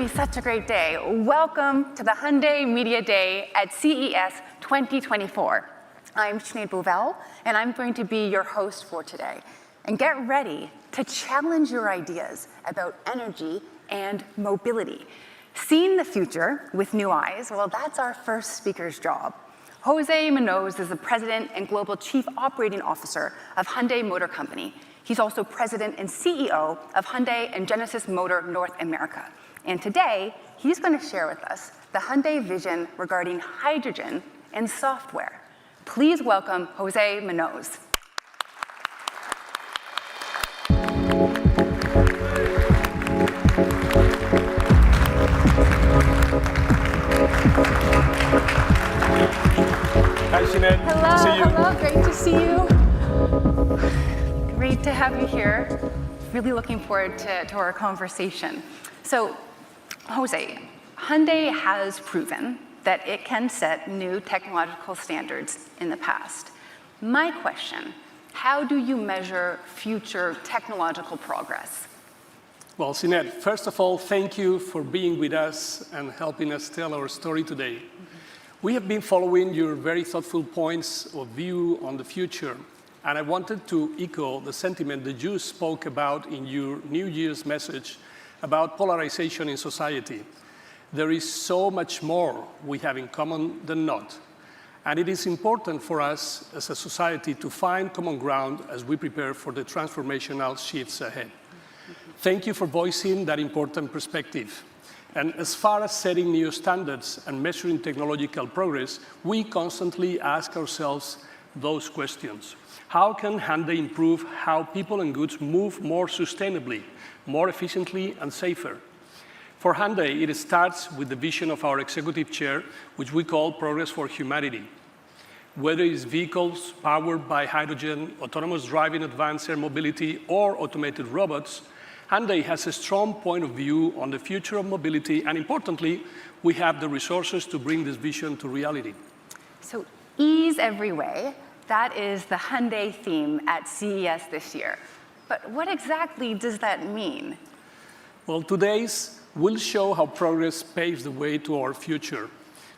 be such a great day. Welcome to the Hyundai Media Day at CES 2024. I'm Sinead Bovell, and I'm going to be your host for today. And get ready to challenge your ideas about energy and mobility. Seeing the future with new eyes, well, that's our first speaker's job. Jose Munoz is the President and Global Chief Operating Officer of Hyundai Motor Company. He's also President and CEO of Hyundai and Genesis Motor North America. And today, he's going to share with us the Hyundai vision regarding hydrogen and software. Please welcome Jose Munoz. Hi, Sinead. Hello, great to see you. Great to have you here. Really looking forward to our conversation. So, Jose, Hyundai has proven that it can set new technological standards in the past. My question, how do you measure future technological progress? Well, Sinead, first of all, thank you for being with us and helping us tell our story today. We have been following your very thoughtful points of view on the future, and I wanted to echo the sentiment that you spoke about in your New Year's message about polarization in society. There is so much more we have in common than not, and it is important for us as a society to find common ground as we prepare for the transformational shifts ahead. Thank you for voicing that important perspective. And as far as setting new standards and measuring technological progress, we constantly ask ourselves those questions. How can Hyundai improve how people and goods move more sustainably, more efficiently, and safer? For Hyundai, it starts with the vision of our executive chair, which we call Progress for Humanity. Whether it's vehicles powered by hydrogen, autonomous driving, advanced air mobility, or automated robots, Hyundai has a strong point of view on the future of mobility, and importantly, we have the resources to bring this vision to reality. So, ease every way, that is the Hyundai theme at CES this year. But what exactly does that mean? Well, today's will show how progress paves the way to our future.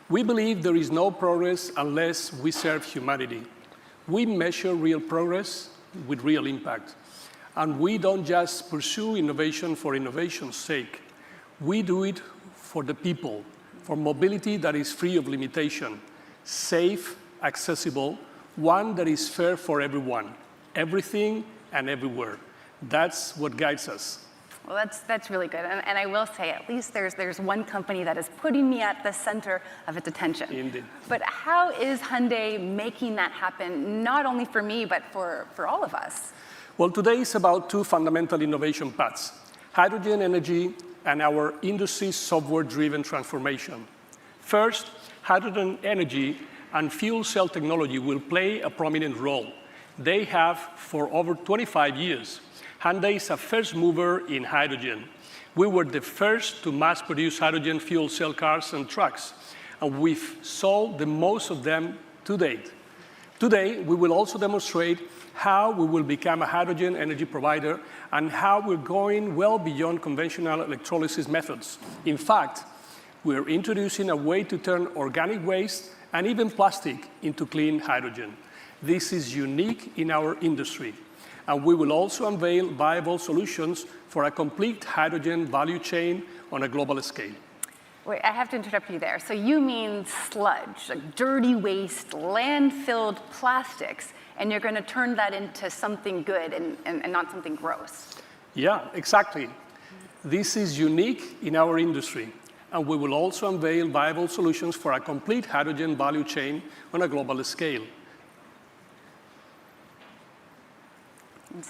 We believe there is no progress unless we serve humanity. We measure real progress with real impact. And we don't just pursue innovation for innovation's sake. We do it for the people, for mobility that is free of limitation, safe, accessible, one that is fair for everyone, everything and everywhere. That's what guides us. Well, that's really good. And I will say, at least there's one company that is putting me at the center of its attention. Indeed. But how is Hyundai making that happen, not only for me, but for all of us? Well, today is about two fundamental innovation paths: hydrogen energy and our industry's software-driven transformation. First, hydrogen energy and fuel cell technology will play a prominent role. They have for over 25 years. Hyundai is a first mover in hydrogen. We were the first to mass-produce hydrogen fuel cell cars and trucks, and we've sold the most of them to date. Today, we will also demonstrate how we will become a hydrogen energy provider and how we're going well beyond conventional electrolysis methods. In fact, we're introducing a way to turn organic waste and even plastic into clean hydrogen. This is unique in our industry. And we will also unveil viable solutions for a complete hydrogen value chain on a global scale. Wait, I have to interrupt you there. So you mean sludge, like dirty waste, landfilled plastics, and you're going to turn that into something good and not something gross? Yeah, exactly. This is unique in our industry, and we will also unveil viable solutions for a complete hydrogen value chain on a global scale. And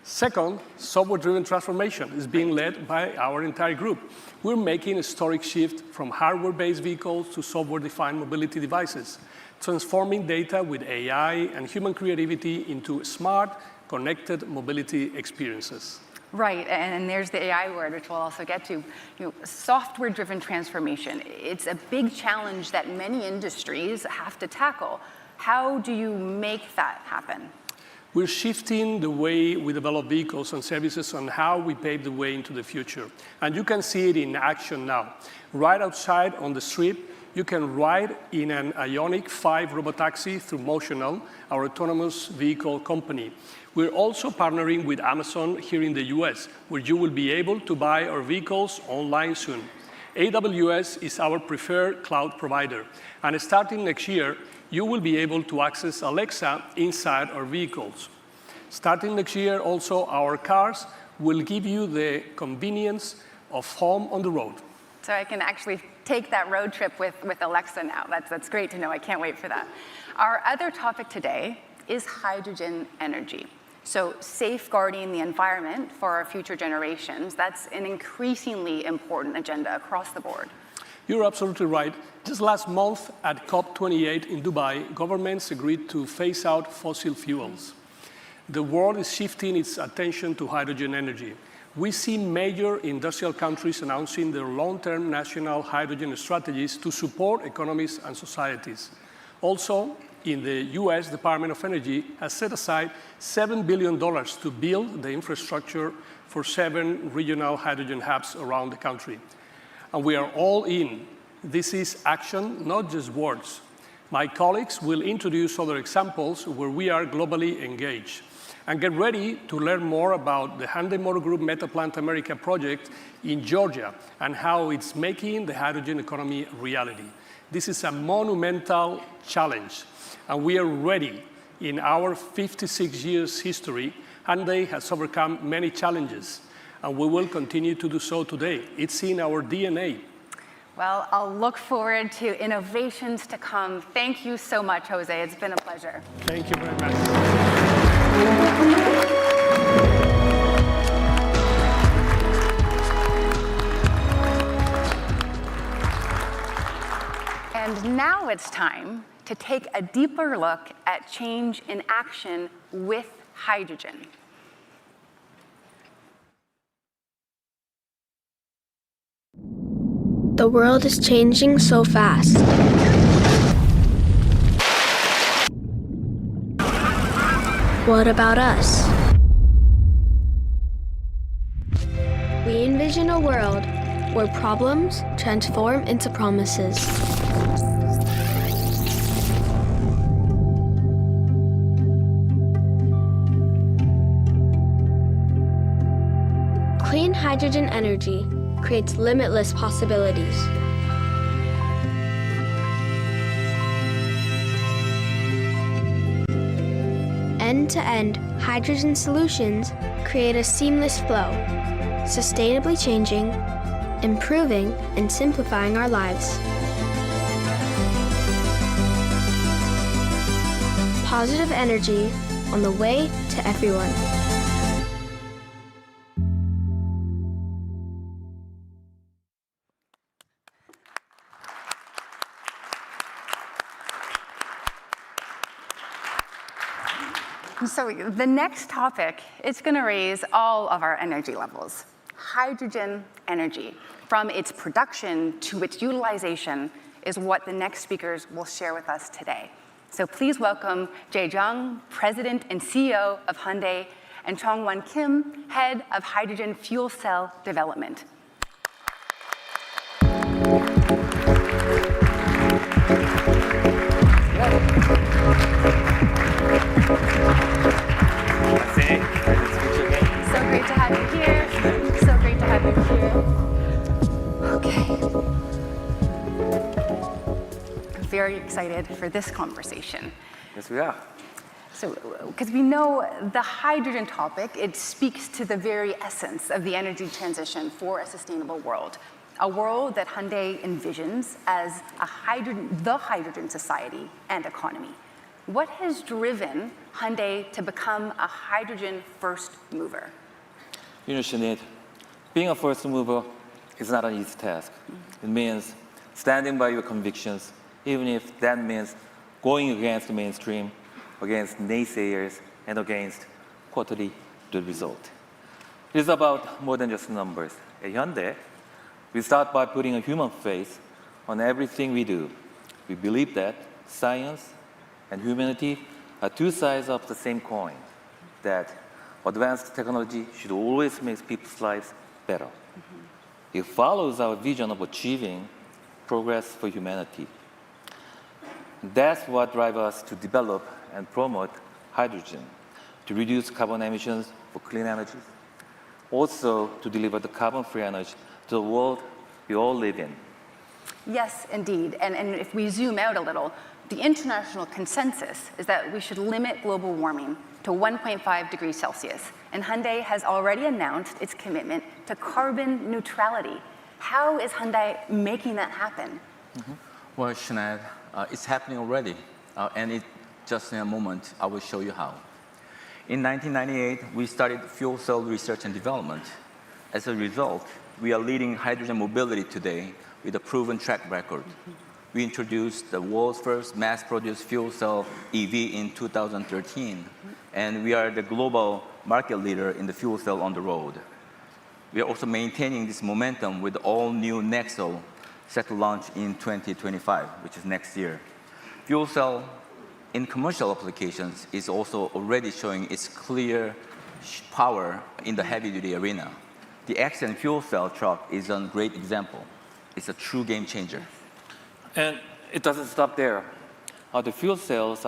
second, software-driven transformation is being led by our entire group. We're making a historic shift from hardware-based vehicles to software-defined mobility devices, transforming data with AI and human creativity into smart, connected mobility experiences. Right, and there's the AI word, which we'll also get to. Software-driven transformation. It's a big challenge that many industries have to tackle. How do you make that happen? We're shifting the way we develop vehicles and services and how we pave the way into the future. And you can see it in action now. Right outside on the street, you can ride in an Ioniq 5 robotaxi through Motional, our autonomous vehicle company. We're also partnering with Amazon here in the US, where you will be able to buy our vehicles online soon. AWS is our preferred cloud provider, and starting next year, you will be able to access Alexa inside our vehicles. Starting next year, also, our cars will give you the convenience of home on the road. So I can actually take that road trip with Alexa now. That's great to know. I can't wait for that. Our other topic today is hydrogen energy. So safeguarding the environment for our future generations, that's an increasingly important agenda across the board. You're absolutely right. Just last month at COP28 in Dubai, governments agreed to phase out fossil fuels. The world is shifting its attention to hydrogen energy. We see major industrial countries announcing their long-term national hydrogen strategies to support economies and societies. Also, in the US Department of Energy has set aside $7 billion to build the infrastructure for 7 regional hydrogen hubs around the country. And we are all in. This is action, not just words. My colleagues will introduce other examples where we are globally engaged. And get ready to learn more about the Hyundai Motor Group Meta Plant America project in Georgia and how it's making the hydrogen economy a reality. This is a monumental challenge, and we are ready. In our 56 years history, Hyundai has overcome many challenges, and we will continue to do so today. It's in our DNA. Well, I'll look forward to innovations to come. Thank you so much, Jose. It's been a pleasure. Thank you very much. And now it's time to take a deeper look at change in action with hydrogen. The world is changing so fast. What about us? We envision a world where problems transform into promises. Clean hydrogen energy creates limitless possibilities. End-to-end hydrogen solutions create a seamless flow, sustainably changing, improving, and simplifying our lives. Positive energy on the way to everyone. So the next topic, it's going to raise all of our energy levels. Hydrogen energy, from its production to its utilization, is what the next speakers will share with us today. So please welcome Jae Jung, President and CEO of Hyundai, and Chong-Won Kim, Head of Hydrogen Fuel Cell Development. So great to have you here. So great to have you here. Okay. I'm very excited for this conversation. Yes, we are. So, because we know the hydrogen topic, it speaks to the very essence of the energy transition for a sustainable world. A world that Hyundai envisions as the hydrogen society and economy. What has driven Hyundai to become a hydrogen first mover? You know, Sinead, being a first mover is not an easy task. It means standing by your convictions, even if that means going against the mainstream, against naysayers, and against quarterly the result. It is about more than just numbers. At Hyundai, we start by putting a human face on everything we do. We believe that science and humanity are two sides of the same coin. that advanced technology should always make people's lives better. It follows our vision of achieving progress for humanity. That's what drives us to develop and promote hydrogen, to reduce carbon emissions for clean energy, also to deliver the carbon-free energy to the world we all live in. Yes, indeed. And if we zoom out a little, the international consensus is that we should limit global warming to 1.5 degrees Celsius. And Hyundai has already announced its commitment to carbon neutrality. How is Hyundai making that happen? Well, Sinead, it's happening already. And just in a moment, I will show you how. In 1998, we started fuel cell research and development. As a result, we are leading hydrogen mobility today with a proven track record. We introduced the world's first mass-produced fuel cell EV in 2013, and we are the global market leader in the fuel cell on the road. We are also maintaining this momentum with all new Nexo set to launch in 2025, which is next year. Fuel cell in commercial applications is also already showing its clear power in the heavy-duty arena. The Accent fuel cell truck is a great example. It's a true game changer. And it doesn't stop there. The fuel cells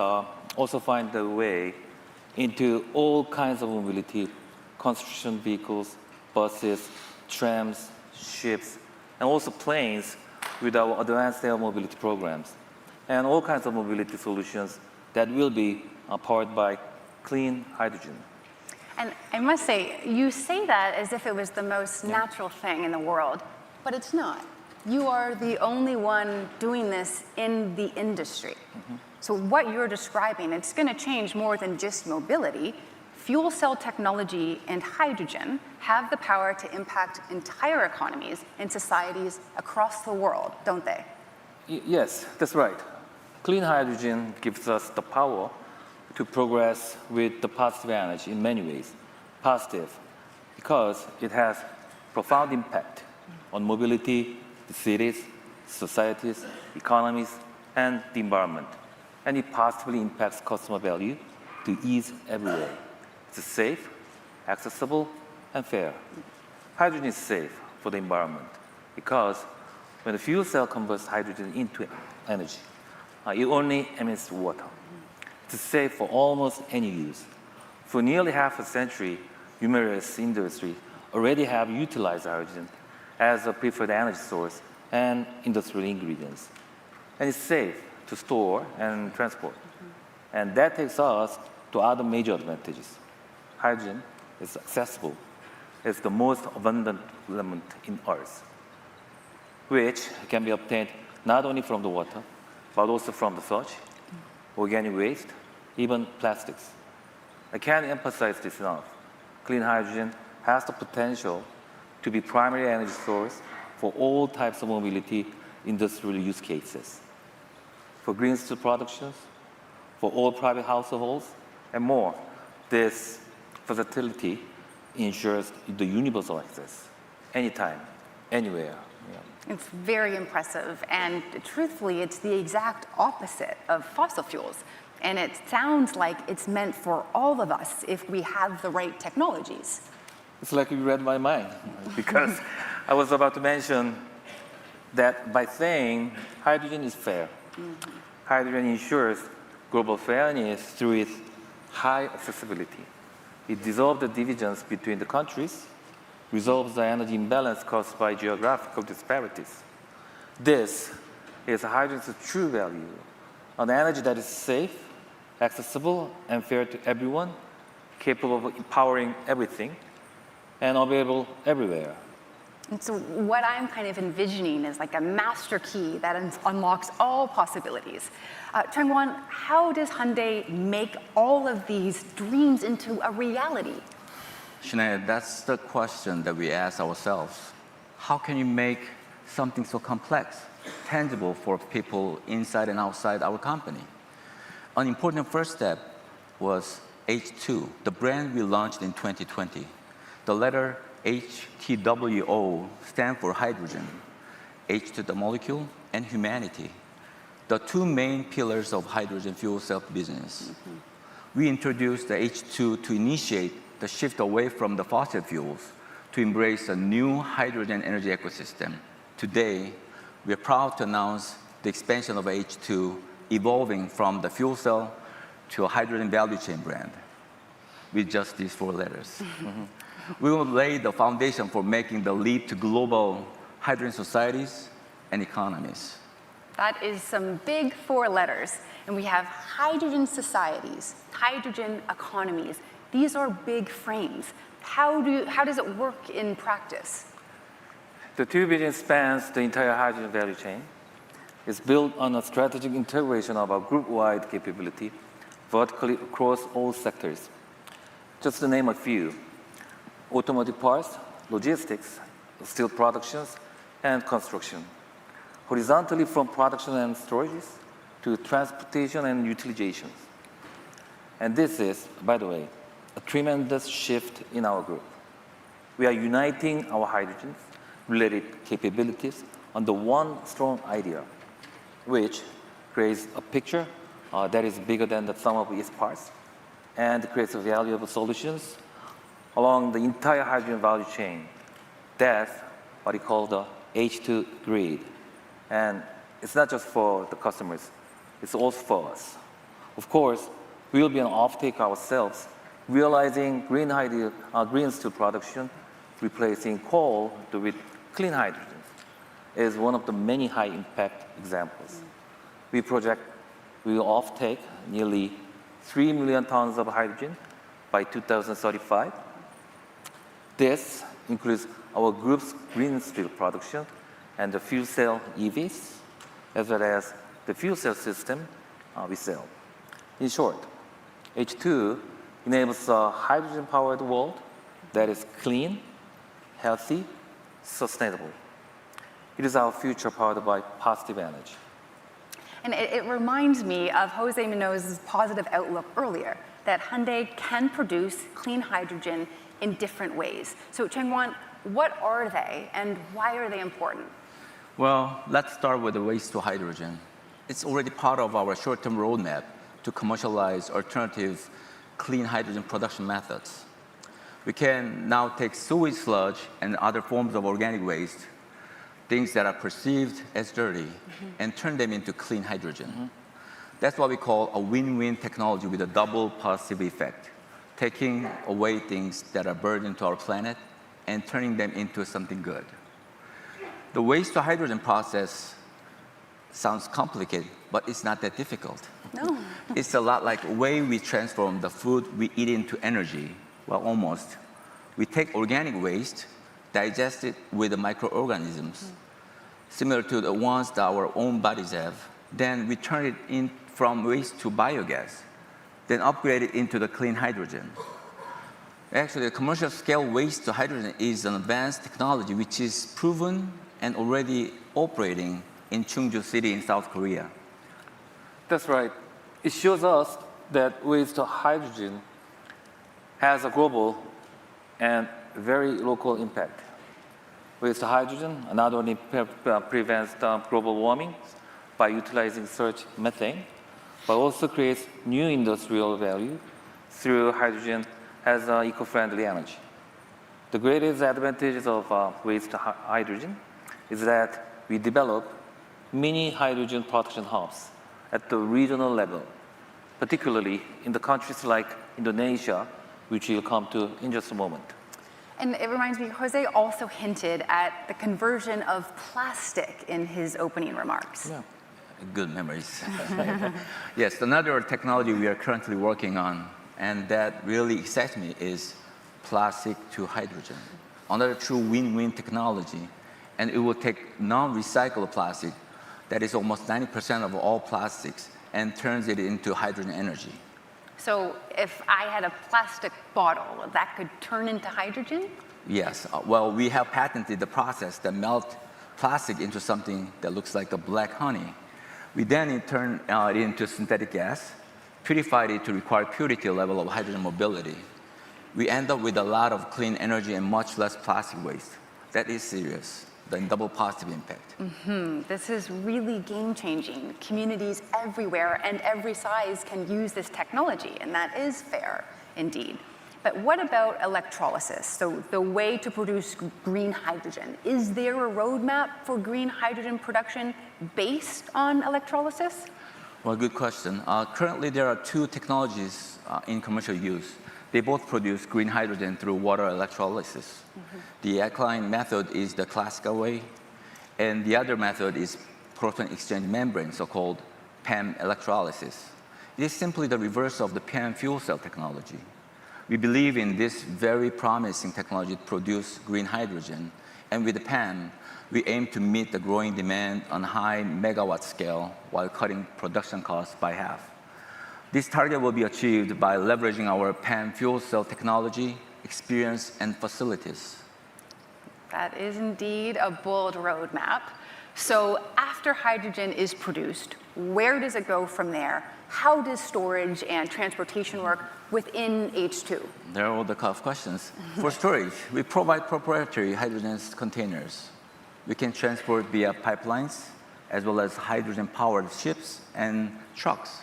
also find their way into all kinds of mobility, construction vehicles, buses, trams, ships, and also planes with our advanced air mobility programs, and all kinds of mobility solutions that will be powered by clean hydrogen. And I must say, you say that as if it was the most natural thing in the world, but it's not. You are the only one doing this in the industry. So what you're describing, it's going to change more than just mobility. Fuel cell technology and hydrogen have the power to impact entire economies and societies across the world, don't they? Yes, that's right. Clean hydrogen gives us the power to progress with the positive energy in many ways. Positive, because it has profound impact on mobility, the cities, societies, economies, and the environment. And it positively impacts customer value to ease everywhere. It's safe, accessible, and fair. Hydrogen is safe for the environment because when the fuel cell converts hydrogen into energy, it only emits water. It's safe for almost any use. For nearly half a century, numerous industries already have utilized hydrogen as a preferred energy source and industrial ingredients. And it's safe to store and transport. And that takes us to other major advantages. Hydrogen is accessible. It's the most abundant element in Earth, which can be obtained not only from the water, but also from the sludge, organic waste, even plastics. I can't emphasize this enough. Clean hydrogen has the potential to be primary energy source for all types of mobility industrial use cases, for green steel productions, for all private households, and more. This versatility ensures the universal access, anytime, anywhere. It's very impressive, and truthfully, it's the exact opposite of fossil fuels. And it sounds like it's meant for all of us if we have the right technologies. It's like you read my mind, because I was about to mention that by saying hydrogen is fair, hydrogen ensures global fairness through its high accessibility. It dissolves the divisions between the countries, resolves the energy imbalance caused by geographical disparities. This is hydrogen's true value, an energy that is safe, accessible, and fair to everyone, capable of empowering everything, and available everywhere. And so what I'm kind of envisioning is like a master key that unlocks all possibilities. Chungwon, how does Hyundai make all of these dreams into a reality? Sinead, that's the question that we ask ourselves. How can you make something so complex tangible for people inside and outside our company? An important first step was H2, the brand we launched in 2020. The letter HTWO stands for hydrogen, H to the molecule, and humanity, the two main pillars of hydrogen fuel cell business. we introduced the H2 to initiate the shift away from the fossil fuels to embrace a new hydrogen energy ecosystem. Today, we are proud to announce the expansion of H2, evolving from the fuel cell to a hydrogen value chain brand with just these 4 letters. We will lay the foundation for making the leap to global hydrogen societies and economies. That is some big 4 letters. And we have hydrogen societies, hydrogen economies. These are big frames. How does it work in practice? The 2 vision spans the entire hydrogen value chain. It's built on a strategic integration of our group-wide capability vertically across all sectors. Just to name a few: automotive parts, logistics, steel productions, and construction. Horizontally from production and storages to transportation and utilizations. And this is, by the way, a tremendous shift in our group. We are uniting our hydrogen-related capabilities under one strong idea, which creates a picture that is bigger than the sum of its parts and creates valuable solutions along the entire hydrogen value chain. That's what we call the H2 grid. And it's not just for the customers, it's also for us. Of course, we will be an off-take ourselves, realizing green steel production, replacing coal with clean hydrogen is one of the many high-impact examples. We project we will off-take nearly 3 million tons of hydrogen by 2035. This includes our group's green steel production and the fuel cell EVs, as well as the fuel cell system we sell. In short, H2 enables a hydrogen-powered world that is clean, healthy, sustainable. It is our future powered by positive energy. And it reminds me of Jose Munoz's positive outlook earlier, that Hyundai can produce clean hydrogen in different ways. So Chang-Won, what are they and why are they important? Well, let's start with the waste to hydrogen. It's already part of our short-term roadmap to commercialize alternative clean hydrogen production methods. We can now take sewage sludge and other forms of organic waste, things that are perceived as dirty, and turn them into clean hydrogen. That's what we call a win-win technology with a double positive effect, taking away things that are burden to our planet and turning them into something good. The waste to hydrogen process sounds complicated, but it's not that difficult. No. It's a lot like the way we transform the food we eat into energy. Well, almost. We take organic waste, digest it with the microorganisms, similar to the ones that our own bodies have. Then we turn it in from waste to biogas, then upgrade it into the clean hydrogen. Actually, the commercial scale waste to hydrogen is an advanced technology which is proven and already operating in Chungju City in South Korea. That's right. It shows us that waste to hydrogen has a global and very local impact. Waste to hydrogen not only prevents global warming by utilizing such methane, but also creates new industrial value through hydrogen as eco-friendly energy. The greatest advantages of waste to hydrogen is that we develop mini hydrogen production hubs at the regional level, particularly in the countries like Indonesia, which we'll come to in just a moment. And it reminds me, Jose also hinted at the conversion of plastic in his opening remarks. Yeah. Good memories. Yes, another technology we are currently working on, and that really excites me, is plastic to hydrogen. Another true win-win technology, and it will take non-recycled plastic, that is almost 90% of all plastics, and turns it into hydrogen energy. So if I had a plastic bottle, that could turn into hydrogen? Yes. Well, we have patented the process that melts plastic into something that looks like the black honey. We then turn it into synthetic gas, purified it to require purity level of hydrogen mobility. We end up with a lot of clean energy and much less plastic waste. That is serious. the double positive impact. This is really game-changing. Communities everywhere and every size can use this technology, and that is fair indeed. But what about electrolysis? So the way to produce green hydrogen. Is there a roadmap for green hydrogen production based on electrolysis? Well, good question. Currently, there are two technologies in commercial use. They both produce green hydrogen through water electrolysis. The alkaline method is the classical way, and the other method is proton exchange membrane, so-called PEM electrolysis. It is simply the reverse of the PEM fuel cell technology. We believe in this very promising technology to produce green hydrogen, and with the PEM, we aim to meet the growing demand on high megawatt scale while cutting production costs by half. This target will be achieved by leveraging our PEM fuel cell technology, experience, and facilities. That is indeed a bold roadmap. So after hydrogen is produced, where does it go from there? How does storage and transportation work within H2? There are all the tough questions. For storage, we provide proprietary hydrogen containers. We can transport via pipelines, as well as hydrogen-powered ships and trucks.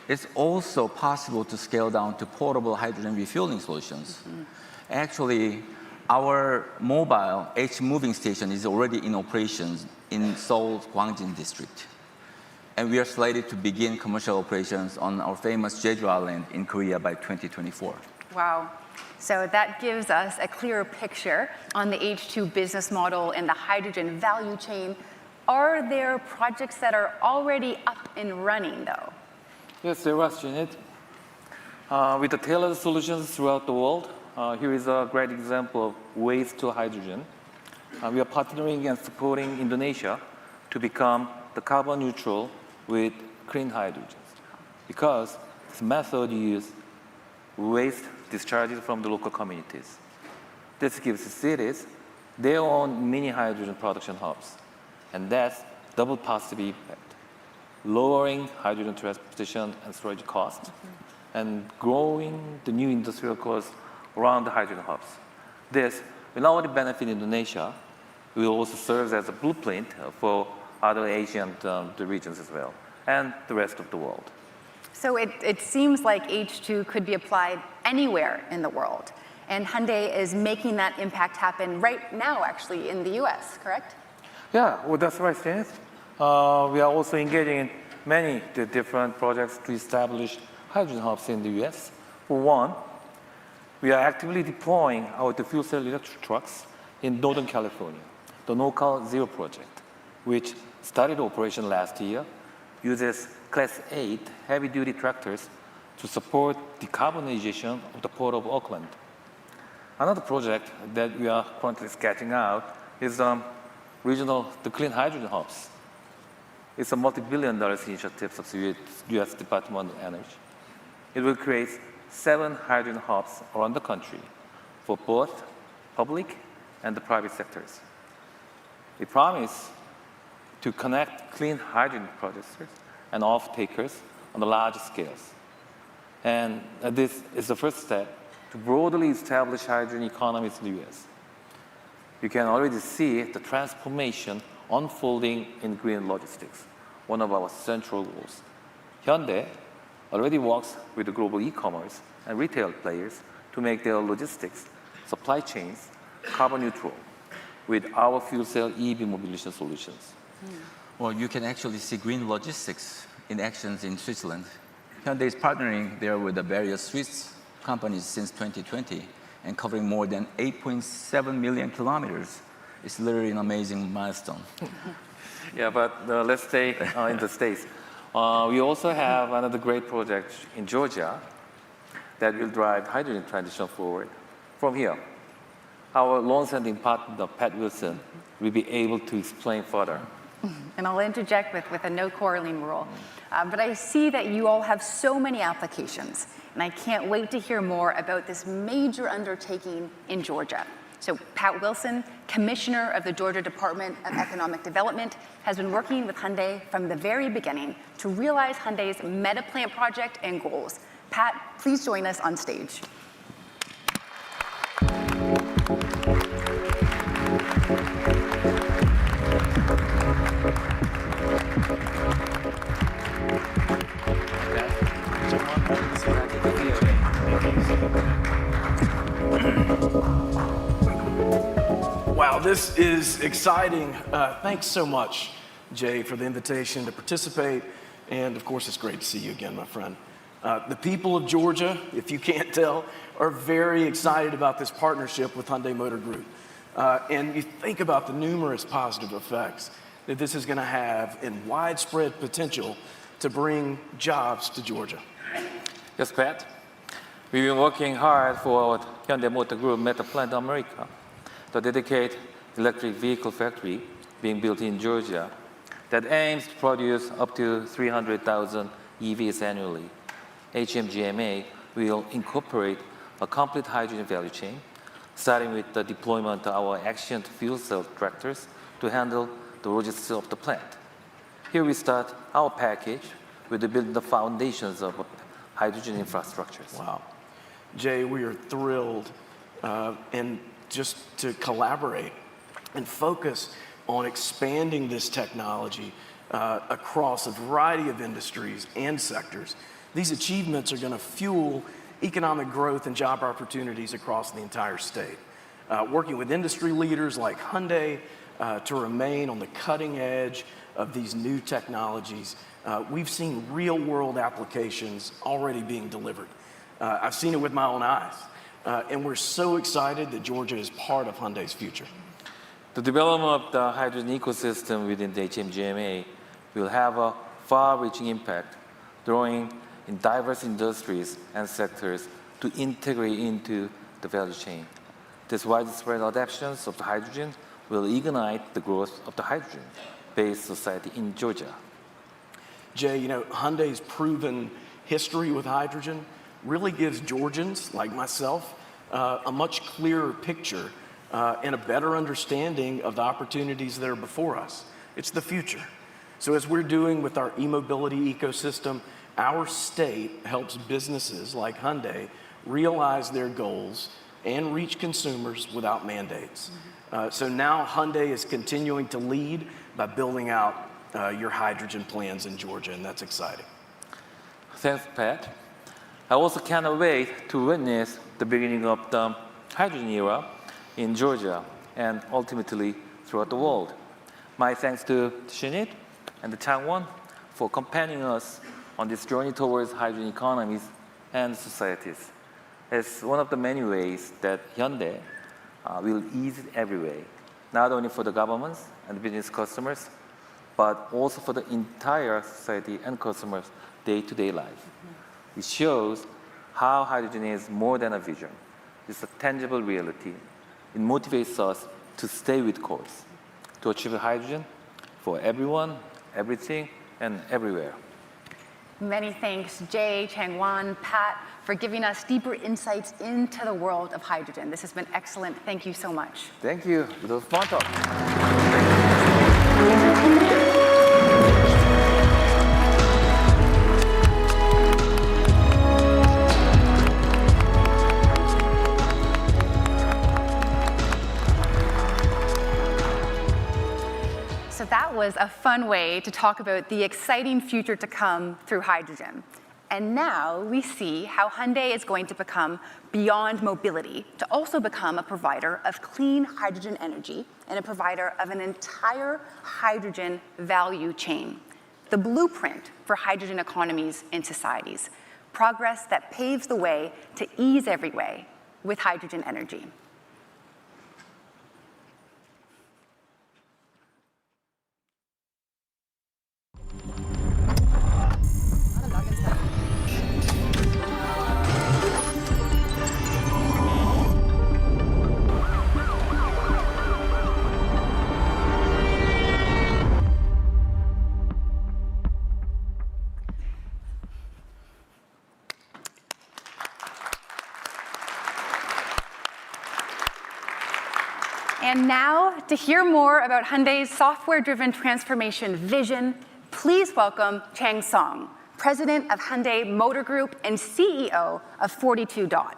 It's also possible to scale down to portable hydrogen refueling solutions. Actually, our mobile H-moving station is already in operations in Seoul's Gwangjin district. And we are slated to begin commercial operations on our famous Jeju Island in Korea by 2024. Wow. So that gives us a clearer picture on the H2 business model and the hydrogen value chain. Are there projects that are already up and running, though? Yes, there was, Janet. With the tailored solutions throughout the world, here is a great example of waste to hydrogen. We are partnering and supporting Indonesia to become the carbon neutral with clean hydrogen. Because this method uses waste discharges from the local communities. This gives the cities their own mini hydrogen production hubs. And that's double positive impact, lowering hydrogen transportation and storage costs, and growing the new industrial costs around the hydrogen hubs. This will not only benefit Indonesia, it will also serve as a blueprint for other Asian the regions as well, and the rest of the world. So it seems like H2 could be applied anywhere in the world. And Hyundai is making that impact happen right now, actually, in the US, correct? Yeah, well, that's right, Janet. We are also engaging in many different projects to establish hydrogen hubs in the US. For one, we are actively deploying our fuel cell electric trucks in Northern California, the NorCal Zero project, which started operation last year, uses Class 8 heavy-duty tractors to support decarbonization of the Port of Oakland. Another project that we are currently sketching out is the Clean Hydrogen Hubs. It's a multi-billion-dollar initiative of the U.S. Department of Energy. It will create 7 hydrogen hubs around the country for both public and the private sectors. We promise to connect clean hydrogen producers and off-takers on the large scales. And this is the first step to broadly establish hydrogen economies in the US. You can already see the transformation unfolding in green logistics, one of our central goals. Hyundai already works with the global e-commerce and retail players to make their logistics supply chains carbon neutral with our fuel cell EV mobility solutions. Well, you can actually see green logistics in actions in Switzerland. Hyundai is partnering there with the various Swiss companies since 2020 and covering more than 8.7 million kilometers. It's literally an amazing milestone. Yeah, but let's stay in the States. We also have another great project in Georgia that will drive hydrogen transition forward. From here, our long-standing partner, Pat Wilson, will be able to explain further. And I'll interject with a no quarreling rule. But I see that you all have so many applications, and I can't wait to hear more about this major undertaking in Georgia. So Pat Wilson, Commissioner of the Georgia Department of Economic Development, has been working with Hyundai from the very beginning to realize Hyundai's meta plant project and goals. Pat, please join us on stage. Wow, this is exciting. Thanks so much, Jay, for the invitation to participate. And of course, it's great to see you again, my friend. The people of Georgia, if you can't tell, are very excited about this partnership with Hyundai Motor Group. And you think about the numerous positive effects that this is going to have and widespread potential to bring jobs to Georgia. Yes, Pat. We've been working hard for our Hyundai Motor Group Meta Plant America, the dedicated electric vehicle factory being built in Georgia that aims to produce up to 300,000 EVs annually. HMGMA will incorporate a complete hydrogen value chain, starting with the deployment of our Action fuel cell tractors to handle the logistics of the plant. Here we start our package with building the foundations of hydrogen infrastructures. Wow. Jay, we are thrilled and just to collaborate and focus on expanding this technology across a variety of industries and sectors. These achievements are going to fuel economic growth and job opportunities across the entire state. Working with industry leaders like Hyundai to remain on the cutting edge of these new technologies, we've seen real-world applications already being delivered. I've seen it with my own eyes, and we're so excited that Georgia is part of Hyundai's future. The development of the hydrogen ecosystem within the HMGMA will have a far-reaching impact, drawing in diverse industries and sectors to integrate into the value chain. This widespread adoptions of the hydrogen will ignite the growth of the hydrogen-based society in Georgia. Jay, you know, Hyundai's proven history with hydrogen really gives Georgians, like myself, a much clearer picture and a better understanding of the opportunities that are before us. It's the future. So as we're doing with our e-mobility ecosystem, our state helps businesses like Hyundai realize their goals and reach consumers without mandates. So now Hyundai is continuing to lead by building out your hydrogen plans in Georgia, and that's exciting. Thanks, Pat. I also cannot wait to witness the beginning of the hydrogen era in Georgia and ultimately throughout the world. My thanks to Sinead and the Changwon for accompanying us on this journey towards hydrogen economies and societies. It's one of the many ways that Hyundai will ease it every way, not only for the governments and business customers, but also for the entire society and customers' day-to-day life. It shows how hydrogen is more than a vision. It's a tangible reality. It motivates us to stay with course, to achieve hydrogen for everyone, everything, and everywhere. Many thanks, Jay, Changwon, Pat, for giving us deeper insights into the world of hydrogen. This has been excellent. Thank you so much. Thank you. It was fun talk. So that was a fun way to talk about the exciting future to come through hydrogen. And now we see how Hyundai is going to become beyond mobility to also become a provider of clean hydrogen energy and a provider of an entire hydrogen value chain. The blueprint for hydrogen economies in societies. Progress that paves the way to ease every way with hydrogen energy. And now, to hear more about Hyundai's software-driven transformation vision, please welcome Chang Song, President of Hyundai Motor Group and CEO of 42 Dot.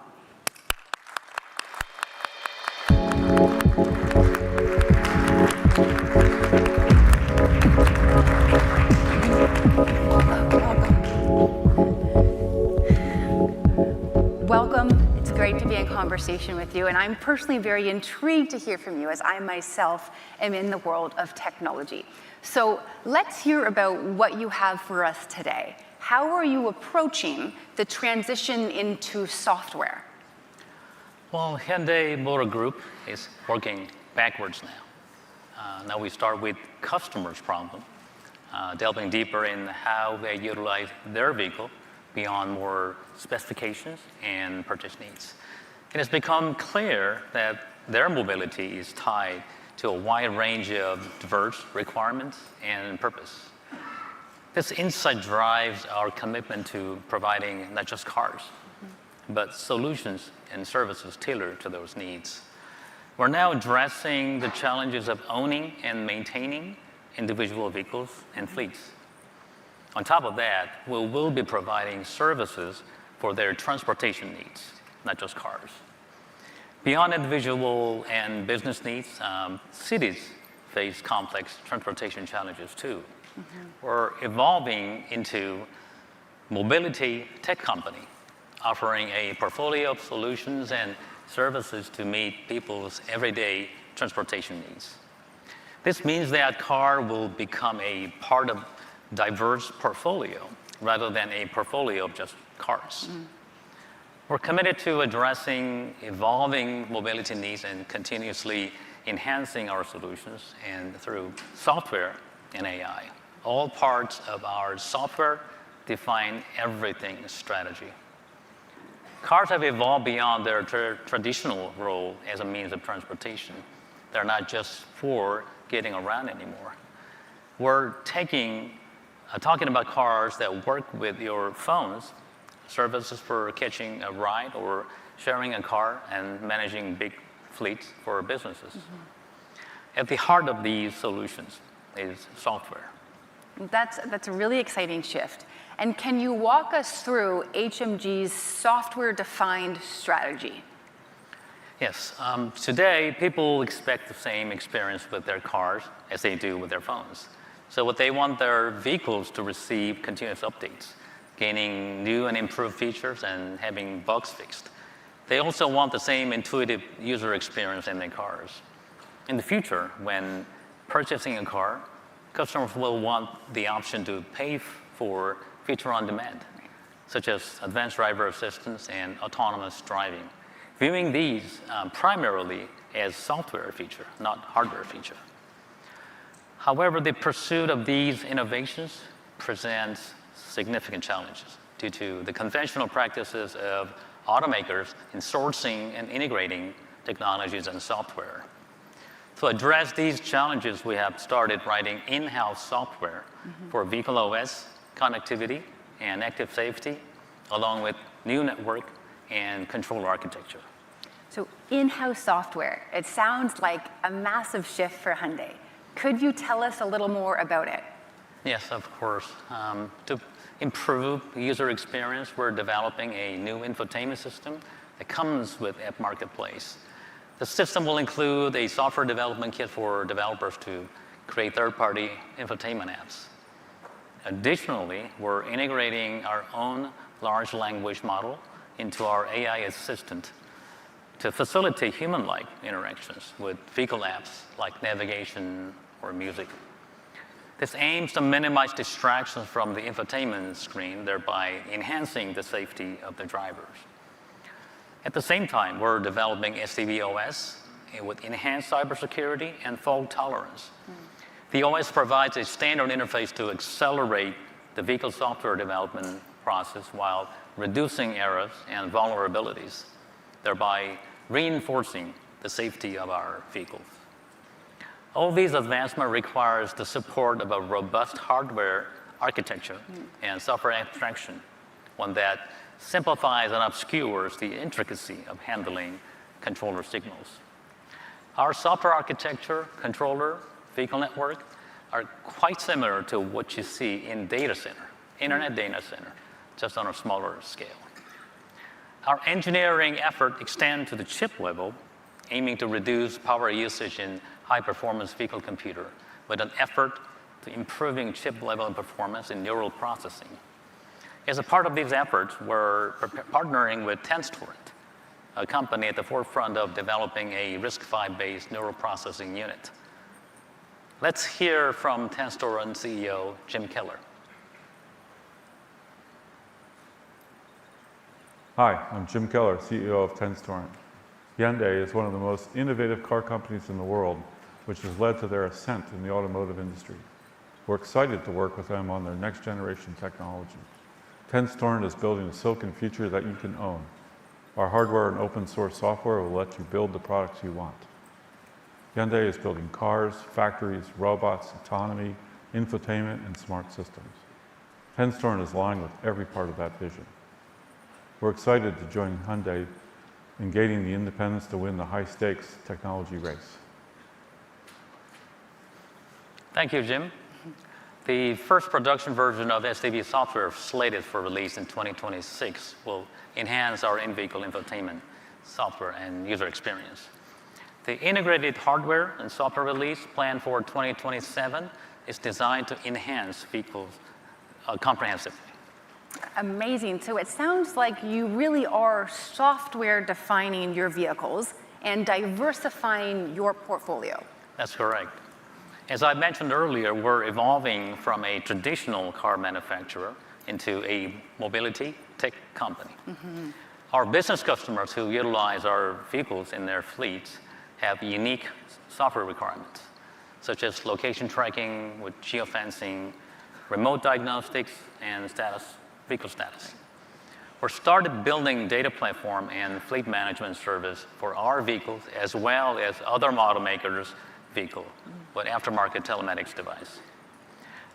Welcome. It's great to be in conversation conversation with you, and I'm personally very intrigued to hear from you as I myself am in the world of technology. So let's hear about what you have for us today. How are you approaching the transition into software? Well, Hyundai Motor Group is working backwards now. Now we start with customers' problem, delving deeper in how they utilize their vehicle beyond more specifications and purchase needs. It has become clear that their mobility is tied to a wide range of diverse requirements and purpose. This insight drives our commitment to providing not just cars, but solutions and services tailored to those needs. We're now addressing the challenges of owning and maintaining individual vehicles and fleets. On top of that, we will be providing services for their transportation needs, not just cars. Beyond individual and business needs, cities face complex transportation challenges too. We're evolving into mobility tech company, offering a portfolio of solutions and services to meet people's everyday transportation needs. This means that car will become a part of diverse portfolio rather than a portfolio of just cars. We're committed to addressing evolving mobility needs and continuously enhancing our solutions and through software and AI. All parts of our software define everything strategy. Cars have evolved beyond their traditional role as a means of transportation. They're not just for getting around anymore. We're talking about cars that work with your phones, services for catching a ride or sharing a car and managing big fleets for businesses. At the heart of these solutions is software. That's a really exciting shift. And can you walk us through HMG's software-defined strategy? Yes, today people expect the same experience with their cars as they do with their phones. So what they want their vehicles to receive continuous updates, gaining new and improved features and having bugs fixed. They also want the same intuitive user experience in their cars. In the future, when purchasing a car, customers will want the option to pay for feature on demand, such as advanced driver assistance and autonomous driving, viewing these primarily as software feature, not hardware feature. However, the pursuit of these innovations presents significant challenges due to the conventional practices of automakers in sourcing and integrating technologies and software. To address these challenges, we have started writing in-house software for vehicle OS, connectivity, and active safety, along with new network and control architecture. So in-house software, it sounds like a massive shift for Hyundai. Could you tell us a little more about it? Yes, of course. To improve user experience, we're developing a new infotainment system that comes with App Marketplace. The system will include a software development kit for developers to create third-party infotainment apps. Additionally, we're integrating our own large language model into our AI assistant to facilitate human-like interactions with vehicle apps like navigation or music. This aims to minimize distractions from the infotainment screen, thereby enhancing the safety of the drivers. At the same time, we're developing SDV OS with enhanced cybersecurity and fault tolerance. The OS provides a standard interface to accelerate the vehicle software development process while reducing errors and vulnerabilities, thereby reinforcing the safety of our vehicles. All these advancements requires the support of a robust hardware architecture and software abstraction, one that simplifies and obscures the intricacy of handling controller signals. Our software architecture, controller, vehicle network are quite similar to what you see in data center, internet data center, just on a smaller scale. Our engineering effort extend to the chip level, aiming to reduce power usage in high-performance vehicle computer with an effort to improving chip-level performance in neural processing. As a part of these efforts, we're partnering with Tenstorrent, a company at the forefront of developing a RISC-V-based neural processing unit. Let's hear from Tenstorrent CEO Jim Keller. Hi, I'm Jim Keller, CEO of Tenstorrent. Hyundai is one of the most innovative car companies in the world, which has led to their ascent in the automotive industry. We're excited to work with them on their next generation technology. Tenstorrent is building a silicon future that you can own. Our hardware and open source software will let you build the products you want. Hyundai is building cars, factories, robots, autonomy, infotainment, and smart systems. Tenstorrent is aligned with every part of that vision. We're excited to join Hyundai in gaining the independence to win the high-stakes technology race. Thank you, Jim. The first production version of SDV software slated for release in 2026 will enhance our in-vehicle infotainment software and user experience. The integrated hardware and software release planned for 2027 is designed to enhance vehicles comprehensively. Amazing. So it sounds like you really are software defining your vehicles and diversifying your portfolio. That's correct. As I mentioned earlier, we're evolving from a traditional car manufacturer into a mobility tech company. Our business customers who utilize our vehicles in their fleets have unique software requirements, such as location tracking with geofencing, remote diagnostics, and vehicle status. We're started building data platform and fleet management service for our vehicles as well as other model makers' vehicle with aftermarket telematics device.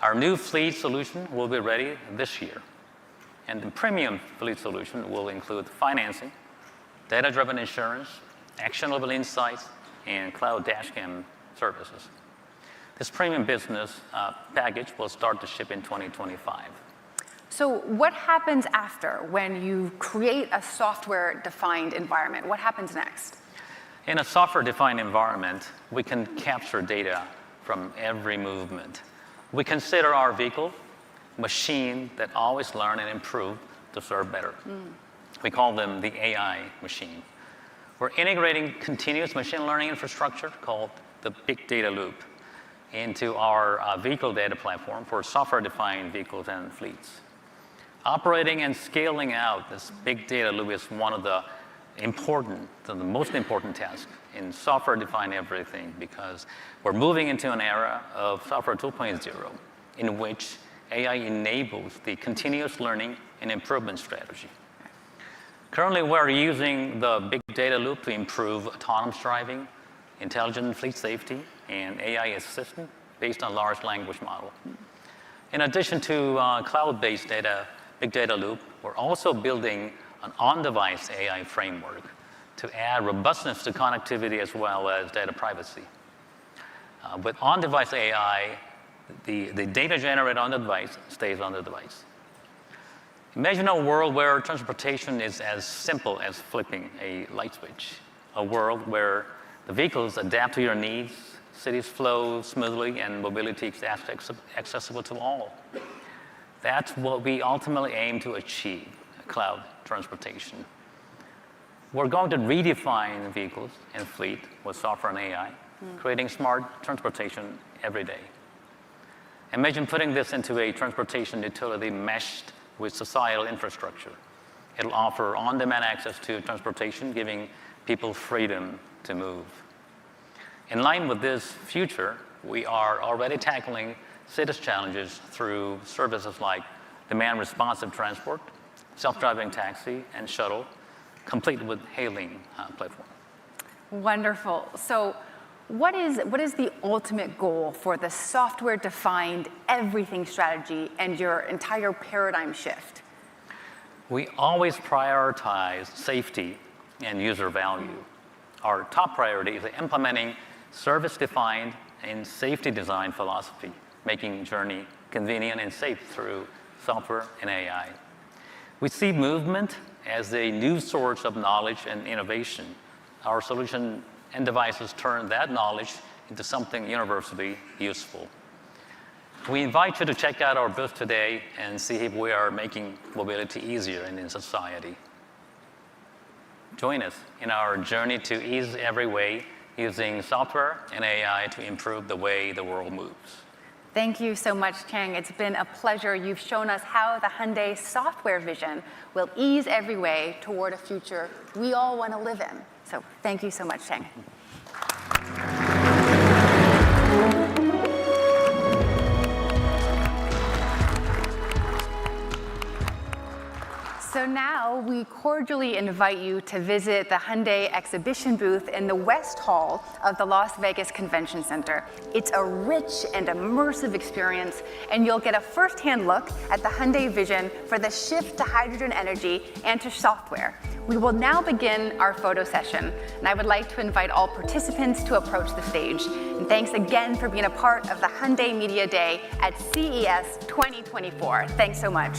Our new fleet solution will be ready this year. And the premium fleet solution will include financing, data-driven insurance, actionable insights, and cloud dashcam services. This premium business package will start to ship in 2025. So what happens after when you create a software-defined environment? What happens next? In a software-defined environment, we can capture data from every movement. We consider our vehicle machine that always learn and improve to serve better. We call them the AI machine. We're integrating continuous machine learning infrastructure called the big data loop into our vehicle data platform for software-defined vehicles and fleets. Operating and scaling out this big data loop is one of the most important tasks in software-defined everything, because we're moving into an era of software 2.0 in which AI enables the continuous learning and improvement strategy. Currently, we're using the big data loop to improve autonomous driving, intelligent fleet safety, and AI assistant based on large language model. In addition to cloud-based big data loop, we're also building an on-device AI framework to add robustness to connectivity as well as data privacy. With on-device AI, the data generated on the device stays on the device. Imagine a world where transportation is as simple as flipping a light switch, a world where the vehicles adapt to your needs, cities flow smoothly, and mobility is accessible to all. That's what we ultimately aim to achieve, cloud transportation. We're going to redefine vehicles and fleet with software and AI, creating smart transportation every day. Imagine putting this into a transportation utility meshed with societal infrastructure. It'll offer on-demand access to transportation, giving people freedom to move. In line with this future, we are already tackling cities challenges through services like demand-responsive transport, self-driving taxi, and shuttle, complete with hailing platform. Wonderful. So what is the ultimate goal for the software-defined everything strategy and your entire paradigm shift? We always prioritize safety and user value. Our top priority is implementing service-defined and safety-design philosophy, making journey convenient and safe through software and AI. We see movement as a new source of knowledge and innovation. Our solution and devices turn that knowledge into something universally useful. We invite you to check out our booth today and see if we are making mobility easier in society. Join us in our journey to ease every way using software and AI to improve the way the world moves. Thank you so much, Chang. It's been a pleasure. You've shown us how the Hyundai software vision will ease every way toward a future we all want to live in. So thank you so much, Chang. So now we cordially invite you to visit the Hyundai exhibition booth in the West Hall of the Las Vegas Convention Center. It's a rich and immersive experience, and you'll get a firsthand look at the Hyundai vision for the shift to hydrogen energy and to software. We will now begin our photo session, and I would like to invite all participants to approach the stage. And thanks again for being a part of the Hyundai Media Day at CES 2024. Thanks so much.